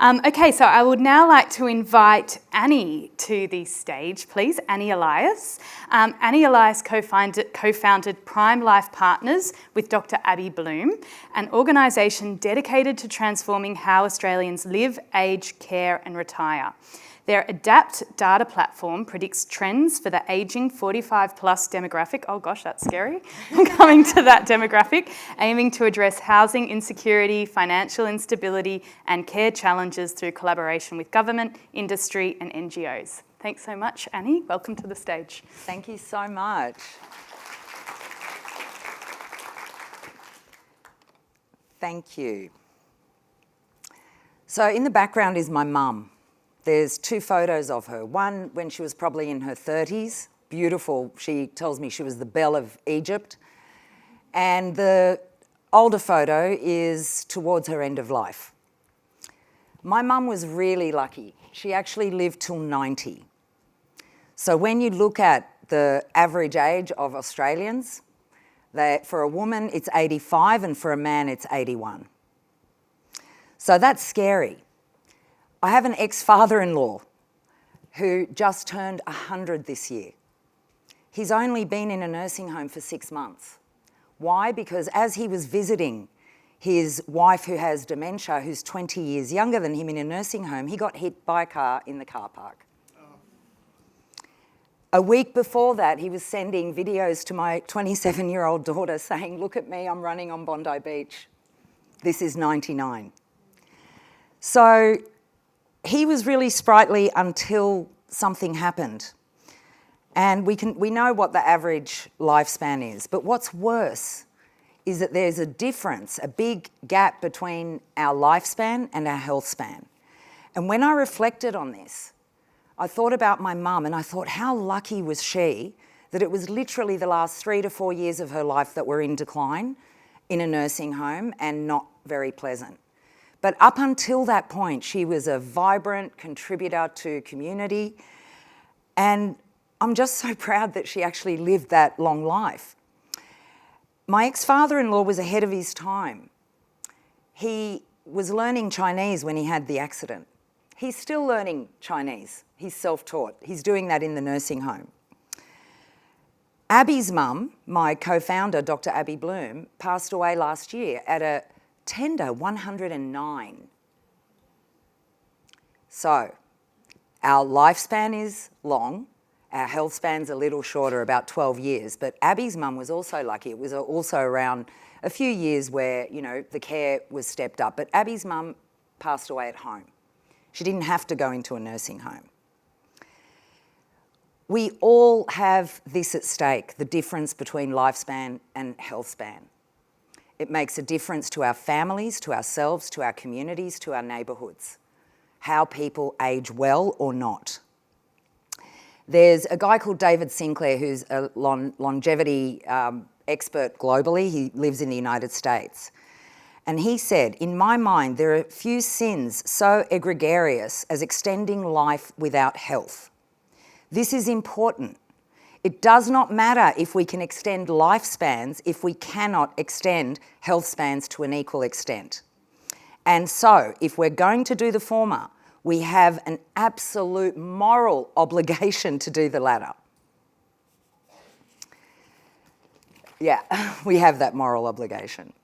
Okay, so I would now like to invite Annie to the stage, please. Annie Elias. Annie Elias co-founded Prime Life Partners with Dr. Abby Bloom, an organisation dedicated to transforming how Australians live, age, care and retire. Their ADAPT data platform predicts trends for the ageing 45 plus demographic. Oh gosh, that's scary. Coming to that demographic, aiming to address housing insecurity, financial instability and care challenges through collaboration with government, industry and NGOs. Thanks so much, Annie. Welcome to the stage. Thank you so much. Thank you. So in the background is my mum. There's two photos of her. One when she was probably in her 30s, beautiful. She tells me she was the belle of Egypt. And the older photo is towards her end of life. My mum was really lucky. She actually lived till 90. So when you look at the average age of Australians, for a woman it's 85 and for a man it's 81. So that's scary. I have an ex-father-in-law who just turned 100 this year. He's only been in a nursing home for 6 months. Why? Because as he was visiting his wife who has dementia, who's 20 years younger than him in a nursing home, he got hit by a car in the car park. A week before that, he was sending videos to my 27-year-old daughter saying, "Look at me, I'm running on Bondi Beach." This is 99. So he was really sprightly until something happened. And we know what the average lifespan is. But what's worse is that there's a difference, a big gap between our lifespan and our health span. And when I reflected on this, I thought about my mum and I thought, how lucky was she that it was literally the last 3 to 4 years of her life that were in decline in a nursing home and not very pleasant. But up until that point, she was a vibrant contributor to community. And I'm just so proud that she actually lived that long life. My ex-father-in-law was ahead of his time. He was learning Chinese when he had the accident. He's still learning Chinese. He's self-taught. He's doing that in the nursing home. Abby's mum, my co-founder, Dr. Abby Bloom, passed away last year at a tender 109. So our lifespan is long, our health span's a little shorter, about 12 years, but Abby's mum was also lucky. It was also around a few years where, you know, the care was stepped up, but Abby's mum passed away at home. She didn't have to go into a nursing home. We all have this at stake, the difference between lifespan and health span. It makes a difference to our families, to ourselves, to our communities, to our neighbourhoods, how people age well or not. There's a guy called David Sinclair who's a longevity expert globally. He lives in the United States. And he said, "In my mind, there are few sins so egregious as extending life without health. This is important. It does not matter if we can extend lifespans if we cannot extend health spans to an equal extent. And so, if we're going to do the former, we have an absolute moral obligation to do the latter." Yeah, we have that moral obligation.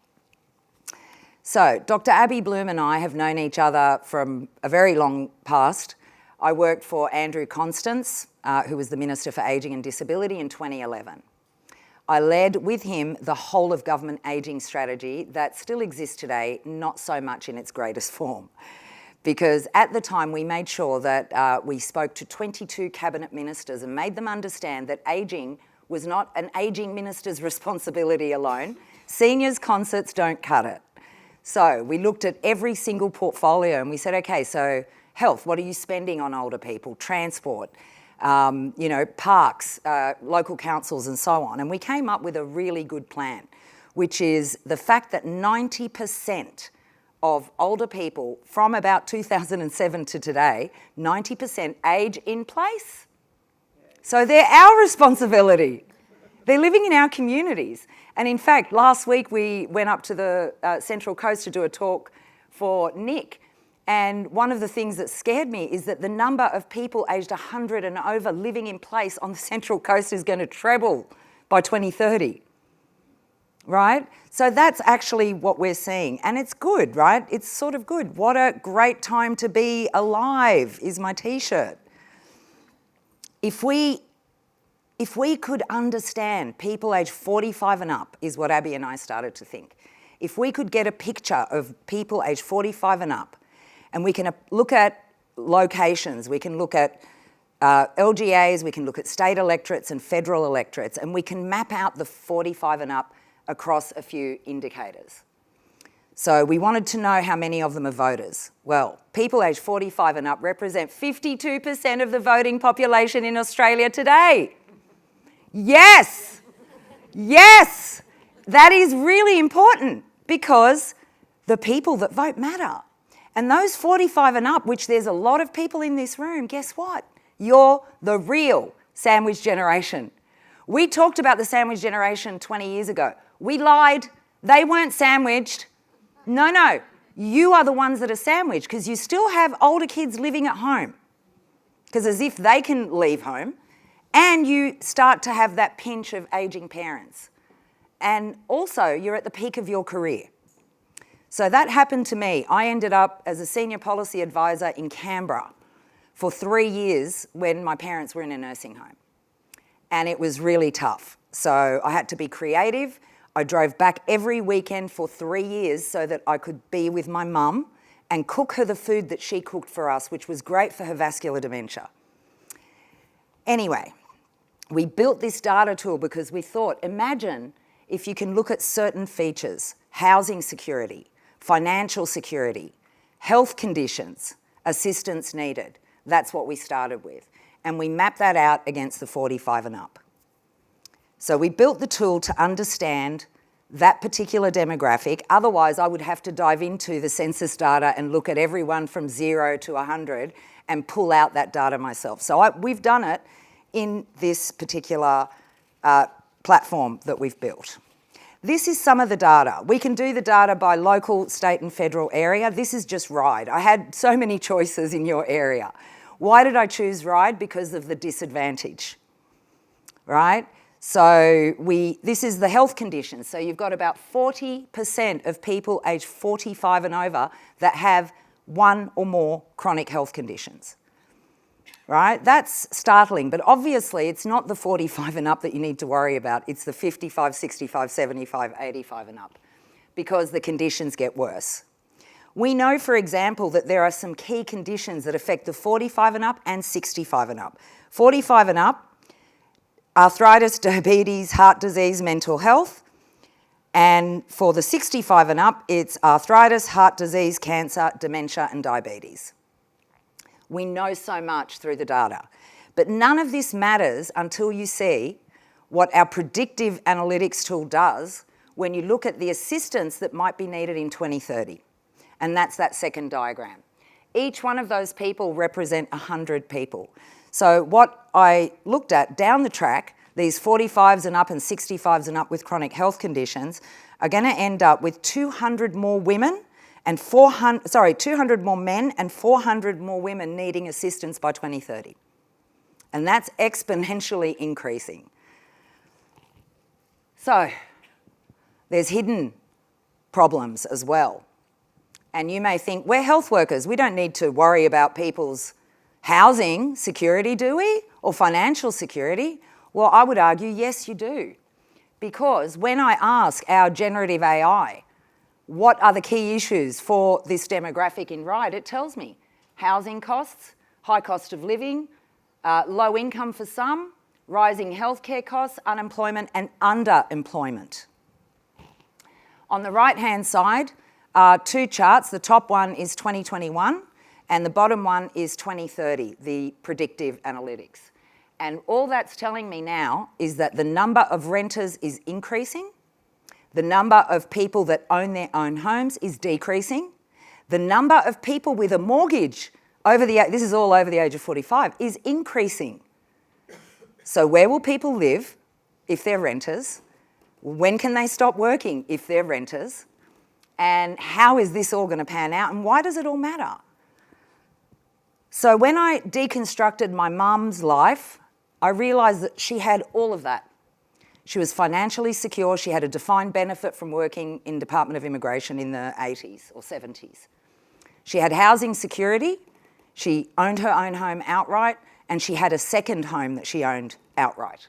So, Dr. Abby Bloom and I have known each other from a very long past. I worked for Andrew Constance, who was the Minister for Ageing and Disability in 2011. I led with him the whole of government ageing strategy that still exists today, not so much in its greatest form. Because at the time we made sure that we spoke to 22 cabinet ministers and made them understand that ageing was not an ageing minister's responsibility alone. Seniors concerts don't cut it. So we looked at every single portfolio and we said, okay, so health, what are you spending on older people? Transport, parks, local councils and so on. And we came up with a really good plan, which is the fact that 90% of older people from about 2007 to today, 90% age in place. So they're our responsibility. They're living in our communities. And in fact, last week we went up to the Central Coast to do a talk for Nick. And one of the things that scared me is that the number of people aged 100 and over living in place on the Central Coast is going to treble by 2030, right? So that's actually what we're seeing. And it's good, right? It's sort of good. What a great time to be alive is my T-shirt. If we could understand people aged 45 and up, is what Abby and I started to think. If we could get a picture of people aged 45 and up, and we can look at locations, we can look at LGAs, we can look at state electorates and federal electorates, and we can map out the 45 and up across a few indicators. So we wanted to know how many of them are voters. Well, people aged 45 and up represent 52% of the voting population in Australia today. Yes, yes, that is really important because the people that vote matter. And those 45 and up, which there's a lot of people in this room, guess what? You're the real sandwich generation. We talked about the sandwich generation 20 years ago. We lied. They weren't sandwiched. No, you are the ones that are sandwiched because you still have older kids living at home because as if they can leave home, and you start to have that pinch of ageing parents. And also, you're at the peak of your career. So that happened to me. I ended up as a senior policy advisor in Canberra for 3 years when my parents were in a nursing home. And it was really tough. So I had to be creative. I drove back every weekend for 3 years so that I could be with my mum and cook her the food that she cooked for us, which was great for her vascular dementia. Anyway, we built this data tool because we thought, imagine if you can look at certain features, housing security, financial security, health conditions, assistance needed. That's what we started with. And we mapped that out against the 45 and up. So we built the tool to understand that particular demographic. Otherwise, I would have to dive into the census data and look at everyone from 0 to 100 and pull out that data myself. So we've done it in this particular platform that we've built. This is some of the data. We can do the data by local, state and federal area. This is just Ryde. I had so many choices in your area. Why did I choose Ryde? Because of the disadvantage, right? So this is the health conditions. So you've got about 40% of people aged 45 and over that have one or more chronic health conditions, right? That's startling, but obviously it's not the 45 and up that you need to worry about. It's the 55, 65, 75, 85 and up because the conditions get worse. We know, for example, that there are some key conditions that affect the 45 and up and 65 and up. 45 and up, arthritis, diabetes, heart disease, mental health. And for the 65 and up, it's arthritis, heart disease, cancer, dementia, and diabetes. We know so much through the data. But none of this matters until you see what our predictive analytics tool does when you look at the assistance that might be needed in 2030. And that's that second diagram. Each one of those people represent 100 people. So what I looked at down the track, these 45s and up and 65s and up with chronic health conditions are going to end up with 200 more women and 200 more men and 400 more women needing assistance by 2030. And that's exponentially increasing. So there's hidden problems as well. And you may think, we're health workers, we don't need to worry about people's housing security, do we? Or financial security? Well, I would argue, yes, you do. Because when I ask our generative AI, what are the key issues for this demographic in Ryde, it tells me housing costs, high cost of living, low income for some, rising healthcare costs, unemployment and underemployment. On the right-hand side are two charts. The top one is 2021 and the bottom one is 2030, the predictive analytics. And all that's telling me now is that the number of renters is increasing, the number of people that own their own homes is decreasing, the number of people with a mortgage this is all over the age of 45, is increasing. So where will people live if they're renters? When can they stop working if they're renters? And how is this all going to pan out? And why does it all matter? So when I deconstructed my mum's life, I realised that she had all of that. She was financially secure. She had a defined benefit from working in Department of Immigration in the 80s or 70s. She had housing security. She owned her own home outright, and she had a second home that she owned outright.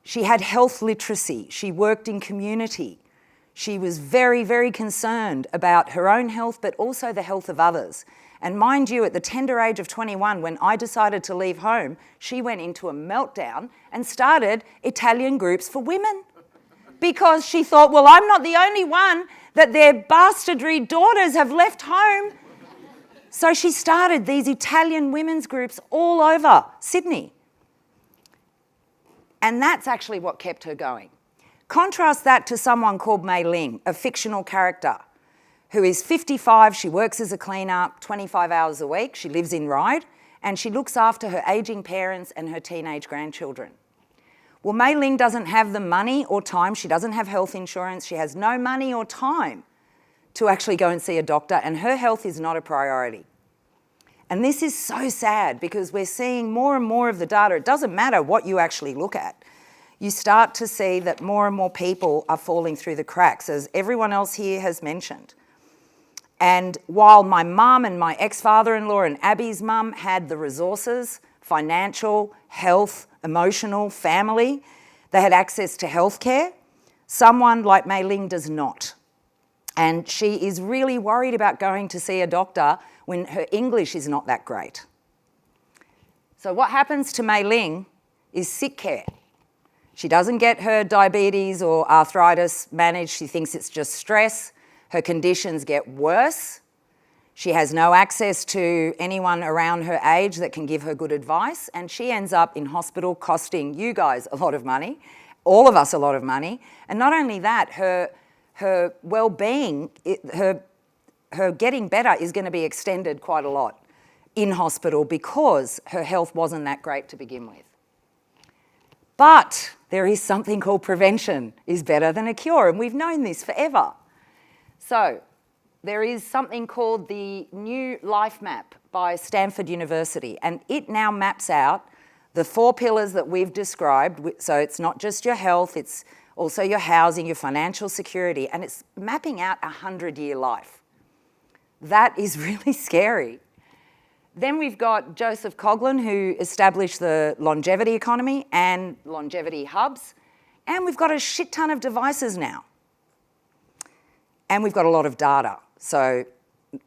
She had health literacy. She worked in community. She was very, very concerned about her own health, but also the health of others. And mind you, at the tender age of 21, when I decided to leave home, she went into a meltdown and started Italian groups for women. Because she thought, well, I'm not the only one that their bastardry daughters have left home. So she started these Italian women's groups all over Sydney. And that's actually what kept her going. Contrast that to someone called Mei Ling, a fictional character, who is 55, she works as a cleaner 25 hours a week, she lives in Ryde, and she looks after her ageing parents and her teenage grandchildren. Well, Mei Ling doesn't have the money or time, she doesn't have health insurance, she has no money or time to actually go and see a doctor, and her health is not a priority. And this is so sad because we're seeing more and more of the data. It doesn't matter what you actually look at. You start to see that more and more people are falling through the cracks, as everyone else here has mentioned. And while my mum and my ex-father-in-law and Abby's mum had the resources, financial, health, emotional, family, they had access to healthcare, someone like Mei Ling does not. And she is really worried about going to see a doctor when her English is not that great. So what happens to Mei Ling is sick care. She doesn't get her diabetes or arthritis managed. She thinks it's just stress. Her conditions get worse. She has no access to anyone around her age that can give her good advice, and she ends up in hospital costing you guys a lot of money, all of us a lot of money. And not only that, her well-being, her getting better is going to be extended quite a lot in hospital because her health wasn't that great to begin with. But there is something called prevention is better than a cure, and we've known this forever. So there is something called the New Life Map by Stanford University, and it now maps out the 4 pillars that we've described. So it's not just your health, it's also your housing, your financial security, and it's mapping out a 100-year life. That is really scary. Then we've got Joseph Coughlin, who established the longevity economy and longevity hubs, and we've got a shit ton of devices now. And we've got a lot of data. So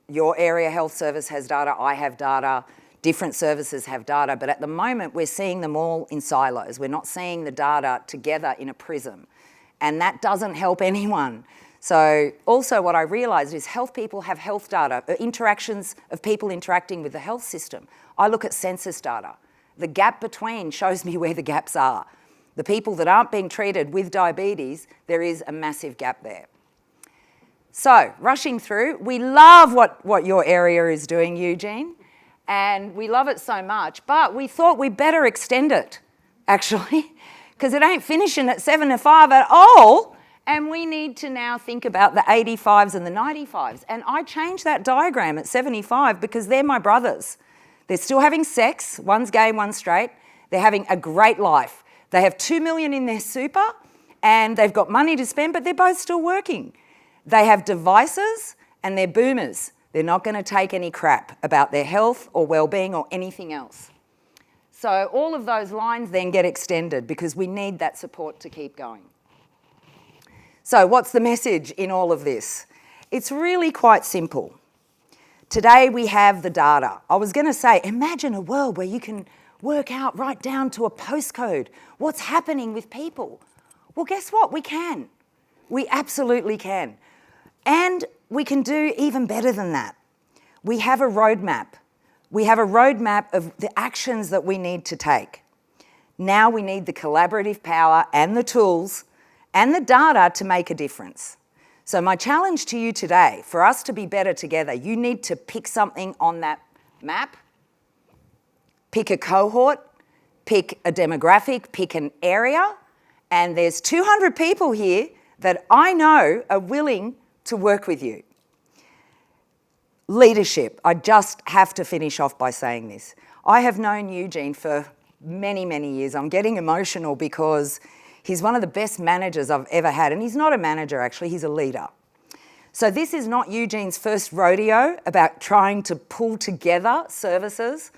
your area health service has data, I have data, different services have data, but at the moment we're seeing them all in silos. We're not seeing the data together in a prism. And that doesn't help anyone. So also what I realised is health people have health data, interactions of people interacting with the health system. I look at census data. The gap between shows me where the gaps are. The people that aren't being treated with diabetes, there is a massive gap there. So, rushing through, we love what your area is doing, Eugene, and we love it so much, but we thought we'd better extend it, actually, because it ain't finishing at 7 to 5 at all, and we need to now think about the 85s and the 95s. And I changed that diagram at 75 because they're my brothers. They're still having sex, one's gay, one's straight. They're having a great life. They have 2 million in their super, and they've got money to spend, but they're both still working. They have devices and they're boomers. They're not going to take any crap about their health or well-being or anything else. So all of those lines then get extended because we need that support to keep going. So what's the message in all of this? It's really quite simple. Today we have the data. I was going to say, imagine a world where you can work out right down to a postcode what's happening with people. Well, guess what? We can. We absolutely can. And we can do even better than that. We have a roadmap. We have a roadmap of the actions that we need to take. Now we need the collaborative power and the tools and the data to make a difference. So my challenge to you today, for us to be better together, you need to pick something on that map, pick a cohort, pick a demographic, pick an area, and there's 200 people here that I know are willing to work with you. Leadership. I just have to finish off by saying this. I have known Eugene for many, many years. I'm getting emotional because he's one of the best managers I've ever had. And he's not a manager, actually, he's a leader. So this is not Eugene's first rodeo about trying to pull together services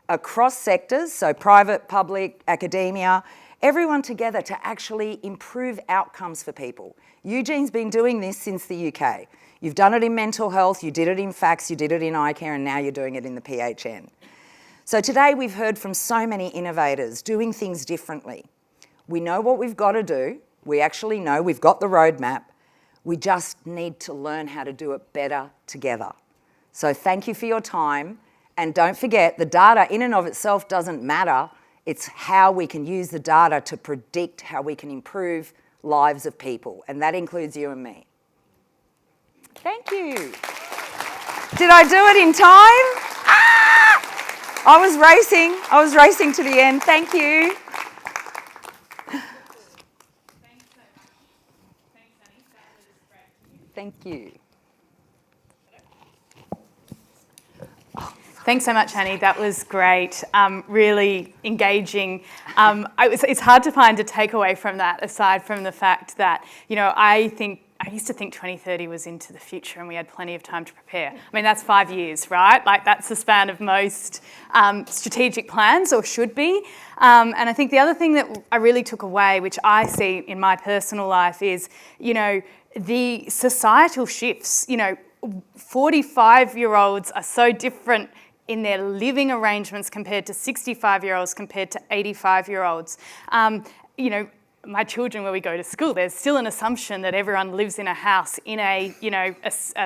across sectors, so private, public, academia, everyone together to actually improve outcomes for people. Eugene's been doing this since the UK. You've done it in mental health, you did it in fax, you did it in eye care, and now you're doing it in the PHN. So today we've heard from so many innovators doing things differently. We know what we've got to do. We actually know we've got the roadmap. We just need to learn how to do it better together. So thank you for your time. And don't forget, the data in and of itself doesn't matter. It's how we can use the data to predict how we can improve lives of people. And that includes you and me. Thank you. Did I do it in time? Ah! I was racing to the end. Thank you. Thank you. Thanks so much, Annie. That was great. Really engaging. It's hard to find a takeaway from that, aside from the fact that, I used to think 2030 was into the future and we had plenty of time to prepare. I mean, that's 5 years, right? Like, that's the span of most strategic plans, or should be. And I think the other thing that I really took away, which I see in my personal life, is, the societal shifts. 45-year-olds are so different in their living arrangements compared to 65-year-olds compared to 85-year-olds. My children, where we go to school, there's still an assumption that everyone lives in a house in a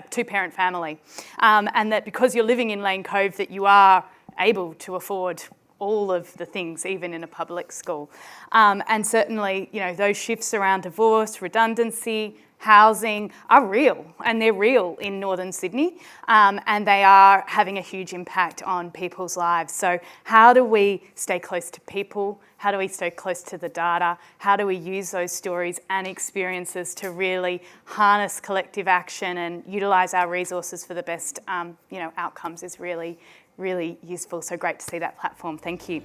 two-parent family, and that because you're living in Lane Cove that you are able to afford all of the things, even in a public school. And certainly, those shifts around divorce, redundancy, housing are real, and they're real in Northern Sydney, and they are having a huge impact on people's lives. So how do we stay close to people? How do we stay close to the data? How do we use those stories and experiences to really harness collective action and utilise our resources for the best outcomes is really, really useful. So great to see that platform. Thank you.